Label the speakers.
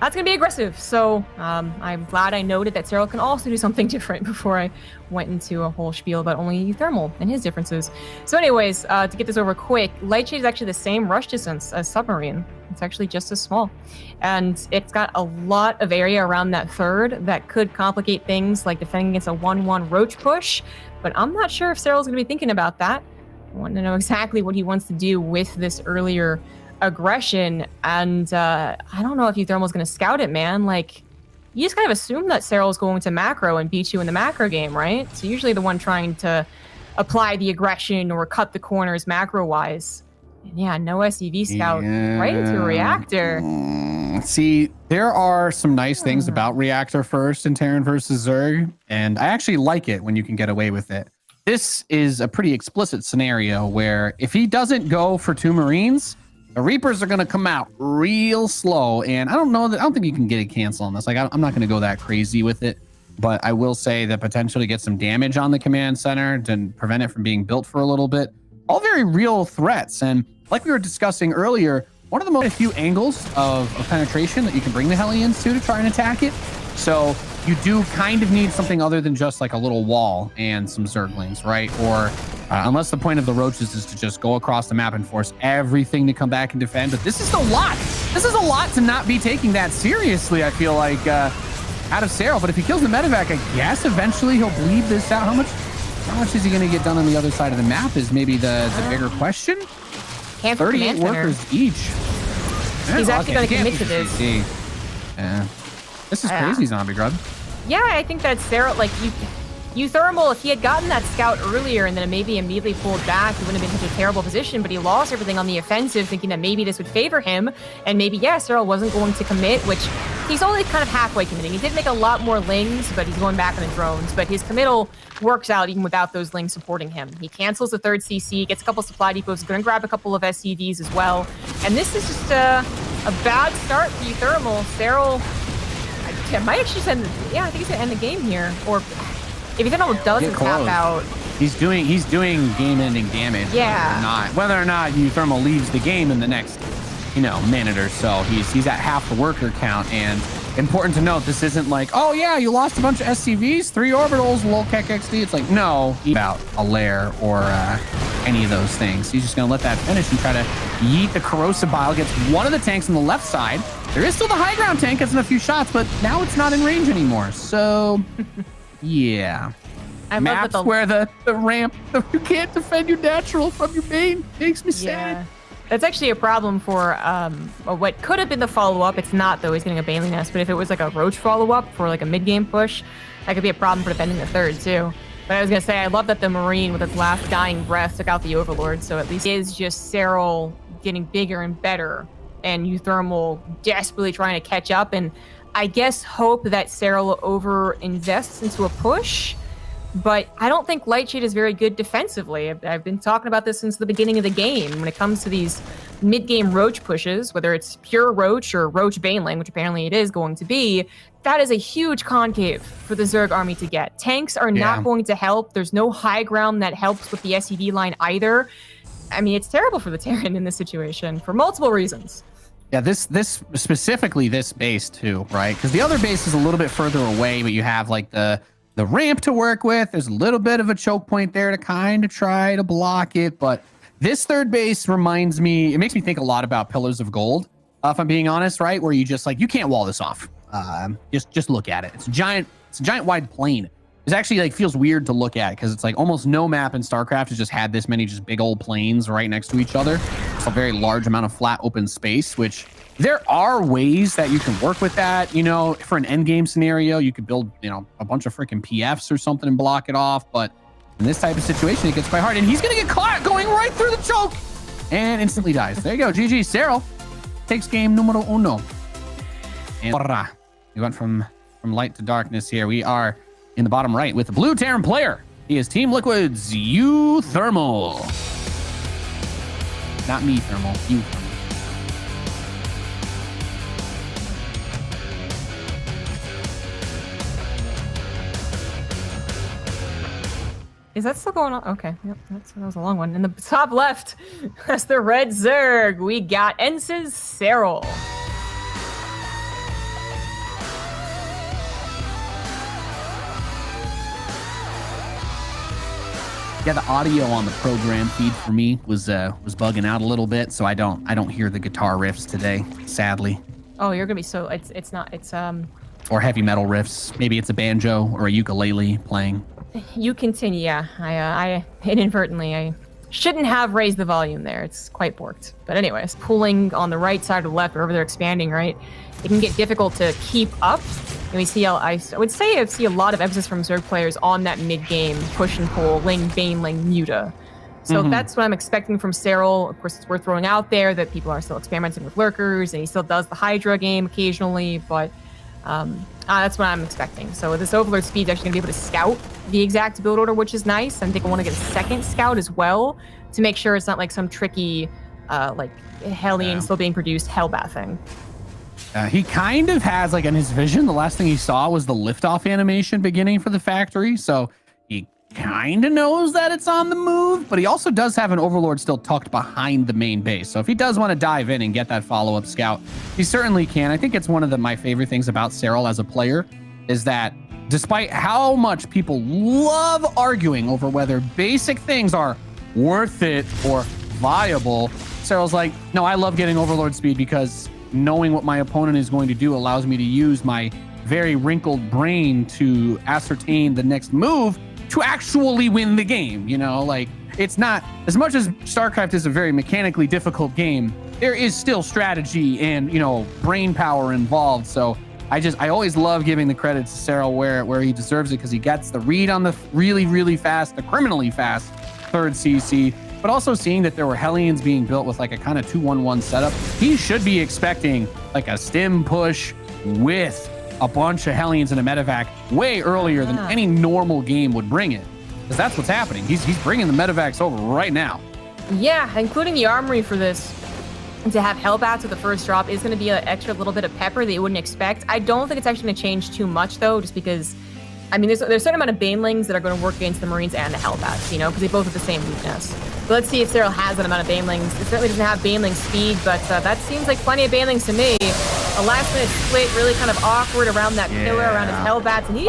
Speaker 1: that's going to be aggressive. So I'm glad I noted that Serral can also do something different before I went into a whole spiel about only uThermal and his differences. So anyways, to get this over quick, Lightshade is actually the same rush distance as Submarine. It's actually just as small. And it's got a lot of area around that third that could complicate things like defending against a 1-1 Roach push. But I'm not sure if Serral's going to be thinking about that. I want to know exactly what he wants to do with this earlier aggression. And I don't know if uThermal's going to scout it, man. Like, you just kind of assume that Serral's going to macro and beat you in the macro game, right? So usually the one trying to apply the aggression or cut the corners macro-wise. And yeah, no SCV scout right into a reactor.
Speaker 2: See, there are some nice things about reactor first in Terran versus Zerg, and I actually like it when you can get away with it. This is a pretty explicit scenario where if he doesn't go for 2 Marines, the Reapers are going to come out real slow, and I don't think you can get a cancel on this. Like, I'm not going to go that crazy with it, but I will say the potential to get some damage on the command center to prevent it from being built for a little bit. All very real threats, and like we were discussing earlier, one of the most few angles of penetration that you can bring the Hellions to try and attack it. So you do kind of need something other than just like a little wall and some Zerglings, right? Or unless the point of the Roaches is to just go across the map and force everything to come back and defend. But this is a lot. This is a lot to not be taking that seriously, I feel like, out of Serral. But if he kills the medevac, I guess eventually he'll bleed this out. How much is he going to get done on the other side of the map is maybe the bigger question. 38 workers each.
Speaker 1: He's actually going to commit to this.
Speaker 2: Yeah. This is crazy, Zombie Grub.
Speaker 1: Yeah, I think that Serral, like, uThermal, if he had gotten that scout earlier and then maybe immediately pulled back, he wouldn't have been in such a terrible position, but he lost everything on the offensive, thinking that maybe this would favor him, and maybe, yeah, Serral wasn't going to commit, which he's only kind of halfway committing. He did make a lot more lings, but he's going back on the drones, but his committal works out even without those lings supporting him. He cancels the third CC, gets a couple supply depots, he's going to grab a couple of SCVs as well, and this is just a bad start for uThermal. Serral might actually send, I think he's going to end the game here, or if uThermal doesn't tap out.
Speaker 2: He's doing game-ending damage.
Speaker 1: Yeah.
Speaker 2: Whether or not uThermal leaves the game in the next, minute or so. He's at half the worker count, and important to note, this isn't like, oh yeah, you lost a bunch of SCVs, 3 orbitals, lolkek XD. It's like, no, about a lair or any of those things. He's just gonna let that finish and try to yeet the corrosive bile. Gets one of the tanks on the left side. There is still the high ground tank, gets in a few shots, but now it's not in range anymore. So yeah. Maps where the ramp, you can't defend your natural from your main. Makes me sad.
Speaker 1: That's actually a problem for what could have been the follow-up. It's not, though. He's getting a Bailey Nest. But if it was like a Roach follow-up for like a mid-game push, that could be a problem for defending the third, too. But I was going to say, I love that the Marine, with its last dying breath, took out the Overlord. So at least it is just Serral getting bigger and better, and uThermal desperately trying to catch up. And I guess hope that Serral over-invests into a push. But I don't think Lightshade is very good defensively. I've been talking about this since the beginning of the game. When it comes to these mid-game Roach pushes, whether it's pure Roach or Roach Baneling, which apparently it is going to be, that is a huge concave for the Zerg army to get. Tanks are not going to help. There's no high ground that helps with the SCV line either. I mean, it's terrible for the Terran in this situation for multiple reasons.
Speaker 2: Yeah, this specifically this base too, right? Because the other base is a little bit further away, but you have like the ramp to work with. There's a little bit of a choke point there to kind of try to block it. But this third base reminds me, it makes me think a lot about Pillars of Gold, if I'm being honest, right? Where you just like, you can't wall this off. Just look at it. It's a giant wide plane. It actually like feels weird to look at because it's like almost no map in StarCraft has just had this many just big old planes right next to each other. It's a very large amount of flat open space, which there are ways that you can work with that. For an end game scenario, you could build, a bunch of freaking PFs or something and block it off. But in this type of situation, it gets quite hard. And he's going to get caught going right through the choke and instantly dies. There you go. GG. Serral takes game numero uno. And we went from light to darkness here. We are in the bottom right with the blue Terran player. He is Team Liquid's uThermal. Not me, Thermal. uThermal.
Speaker 1: Is that still going on? Okay, yep, that was a long one. In the top left, that's the red Zerg. We got Ence's Serral.
Speaker 2: Yeah, the audio on the program feed for me was bugging out a little bit, so I don't hear the guitar riffs today, sadly.
Speaker 1: Oh, you're gonna be so
Speaker 2: Or heavy metal riffs. Maybe it's a banjo or a ukulele playing.
Speaker 1: You continue. Yeah, I inadvertently I shouldn't have raised the volume there. It's quite borked. But anyways, pulling on the right side or left, wherever they're expanding, right, it can get difficult to keep up. And we see, I would say I see a lot of emphasis from Zerg players on that mid-game push and pull, Ling, Bane, Ling, Muta. So that's what I'm expecting from Serral. Of course, it's worth throwing out there that people are still experimenting with lurkers, and he still does the Hydra game occasionally, but that's what I'm expecting. So this Overlord Speed's actually going to be able to scout the exact build order, which is nice. I think I want to get a second scout as well to make sure it's not like some tricky, like Hellion still being produced Hellbat thing.
Speaker 2: He kind of has, like, in his vision, the last thing he saw was the liftoff animation beginning for the factory. So he kind of knows that it's on the move, but he also does have an Overlord still tucked behind the main base. So if he does want to dive in and get that follow-up scout, he certainly can. I think it's one of my favorite things about Serral as a player is that despite how much people love arguing over whether basic things are worth it or viable, Serral's like, no, I love getting Overlord speed because knowing what my opponent is going to do allows me to use my very wrinkled brain to ascertain the next move to actually win the game. You know, like, it's not as much as StarCraft is a very mechanically difficult game, there is still strategy and, you know, brain power involved. So I always love giving the credit to Serral where he deserves it, because he gets the read on the really fast, the criminally fast third CC, but also seeing that there were Hellions being built with like a kind of 2-1-1 setup. He should be expecting like a stim push with a bunch of Hellions in a medevac way earlier than any normal game would bring it, because that's what's happening. He's bringing the medevacs over right now. Yeah,
Speaker 1: including the armory for this. To have Hellbats with the first drop is going to be an extra little bit of pepper that you wouldn't expect. I don't think it's actually going to change too much, though, just because, I mean, there's a certain amount of Banelings that are going to work against the Marines and the Hellbats, you know, because they both have the same weakness. But let's see if Serral has that amount of Banelings. It certainly doesn't have Baneling speed, but that seems like plenty of Banelings to me. A last-minute split, really kind of awkward around that pillar, around his Hellbats, and he